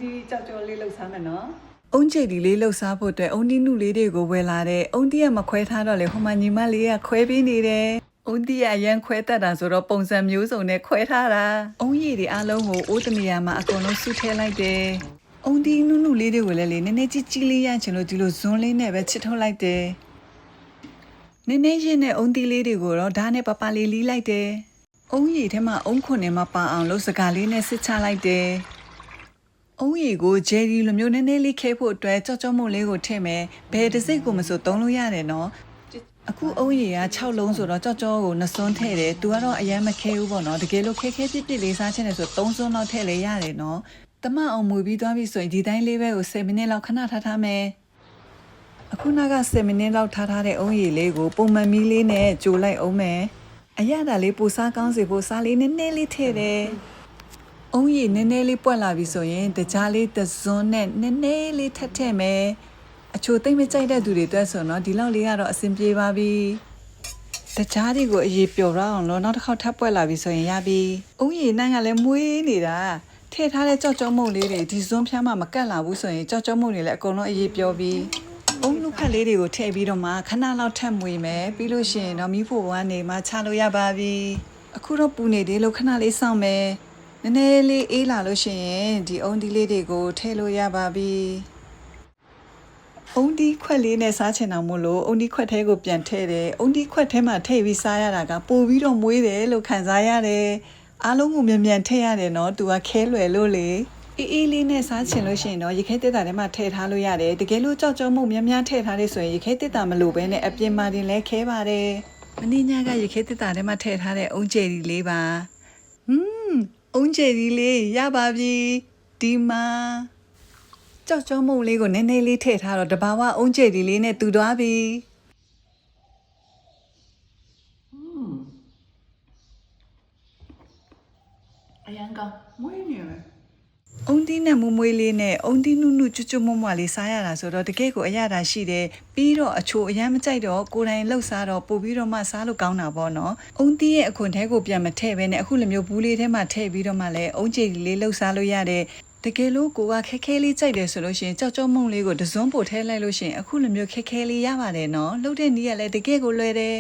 ဒီကြောက်ကြောလေးလှုပ်ရှားမယ်နော်အုံးကျိတ်ဒီလေးလှုပ်ရှားဖို့အတွက်အုံးဒီနုလေးတွေကိုဝယ်လာတဲ့အုံးဒီကမခွဲထားတော့လေဟိုမှာညီမလေးကခွဲပေးနေတယ်အုံးဒီကအရန်ခွဲတတ်တာဆိုတော့ပုံစံမျိုးစုံနဲ့ခွဲထားတာအုံးရည်တွေအားလုံးကိုအိုးတနေရာမှာအကုန်လုံးစုထည့်လိုက်တယ်အုံးဒီနုလေးတွေကိုလည်းလေနည်းနည်းကြီးကြီးလေးရချင်လို့ဒီလိုဇွန်းလေးနဲ့ပဲချစ်ထုတ်လိုက်တယ်နည်းနည်းချင်းနဲ့အုံးဒီလေးတွေကိုတော့ဓာတ်နဲ့ပပလေးလီးလိုက်တယ်အုံးရည်ထဲမှာအုံးခွန်ထဲမှာပါအောင်လို့စကားလေးနဲ့စစ်ချလိုက်တယ်အုံးရည်ကိုဂျယ်ရီလိုမျိုးနည်းနည်းလေးခဲဖို့အတွက်ကြော့ကြော့မုံလေးကိုထည့်မယ်ဘယ်တစ်စိတ်ကိုမဆိုသုံးလို့ရတယ်နော်အခုအုံးရည်က6လုံးဆိုတော့ကြော့ကြော့ကို2စွန်းထည့်တယ်သူကတော့အရင်မခဲဘူးပေါ့နော်တကယ်လို့ခဲခဲပြစ်ပြစ်လေးစားချင်တယ်ဆို3စွန်းလောက်ထည့်လဲရတယ်နော်တမအောင်မွေပြီးသွားပြီဆိုရင်ဒီတိုင်းလေးပဲကို10မိနစ်လောက်ခဏထားမယ်အခုနက10မိနစ်လောက်ထားတဲ့အုံးရည်လေးကိုပုံမှန်မီးလေးနဲ့ကြိုလိုက်အောင်မယ်အရသာလေးပူစားကောင်းစေဖို့စားလေးနည်းနည်းလေးထည့်တယ်အုံးရည်နည်းနည်းလေးပွက်လာပြီဆိုရင်တကြားလေးတစွန်းနဲ့နည်းနည်းလေးထည့်မယ်အချိုသိမ့်မကြိုက်တဲ့သူတွေအတွက်ဆိုတော့ဒီလောက်လေးကတော့အဆင်ပြေပါပြီတကြားတွေကိုအရေးပျော်ရအောင်လို့နောက်တစ်ခေါက်ထပ်ပွက်လာပြီဆိုရင်ရပြီအုံးရည်နိုင်ကလည်းမွေးနေတာထည့်ထားတဲ့ကြော့ကြော့မုံလေးတွေဒီစွန်းဖျားမှမကတ်လာဘူးဆိုရင်ကြော့ကြော့မုံတွေလည်းအကုန်လုံးအရေးပျော်ပြီအုံးလူဖက်လေးတွေကိုထည့်ပြီးတော့မှခဏလောက်ထပ်မွေမယ်ပြီးလို့ရှိရင်တော့မီးဖိုကနေမှချလို့ရပါပြီအခုတော့ပူနေသေးလို့ခဏလေးစောင့်မယ်နည်းနည်းလေးအေးလာလို့ရှိရင်ဒီအုံးဒီလေးတွေကိုထည့်လို့ရပါပြီအုံးဒီခွက်လေးနဲ့စားချင်အောင်မို့လို့အုံးဒီခွက်ထဲကိုပြန်ထည့်တယ်အုံးဒီခွက်ထဲမှာထည့်ပြီးစားရတာကပိုပြီးတော့မွေးတယ်လို့ခံစားရတယ်အားလုံးကိုမြန်ထည့်ရတယ်နော်သူကခဲလွယ်လို့လေအေးလေးနဲ့စားချင်လို့ရှိရင်တော့ရေခဲတက်တာထဲမှာထည့်ထားလို့ရတယ်တကယ်လို့ကြောက်ကြောမှုများထည့်ထားလို့ဆိုရင်ရေခဲတက်တာမလိုဘဲနဲ့အပြင်မှာတင်လဲခဲပါတယ်မင်းညကရေခဲတက်တာထဲမှာထည့်ထားတဲ့အုံးကျယ်ဒီလေးပါအုံးကျယ်ဒီလေးရပါပြီဒီမှာကြောက်ကြောမှုလေးကိုနည်းနည်းလေးထည့်ထားတော့တဘာဝအုံးကျယ်ဒီလေးနဲ့တူသွားပြီအရန်ကမွေးနေတယ်အုံဒီနဲ့မွေးလေးနဲ့အုံဒီနုကျွမွမွလေးစားရတာဆိုတော့တကယ်ကိုအရသာရှိတယ်ပြီးတော့အချိုအရန်မကြိုက်တော့ကိုယ်တိုင်လှုပ်စားတော့ပို့ပြီးတော့မှစားလို့ကောင်းတာပေါ့နော်အုံဒီရဲ့အခွန်ထဲကိုပြန်မထည့်ဘဲနဲ့အခုလိုမျိုးဘူးလေးထဲမှာထည့်ပြီးတော့မှလည်းအုံကျည်လေးလှုပ်စားလို့ရတယ်တကယ်လို့ကိုကခဲခဲလေးကြိုက်တယ်ဆိုလို့ရှိရင်ကြောက်ကြောမုံလေးကိုတစွန်းပို့ထဲလိုက်လို့ရှိရင်အခုလိုမျိုးခဲခဲလေးရပါတယ်နော်လှုပ်တဲ့နည်းကလည်းတကယ်ကိုလွယ်တယ်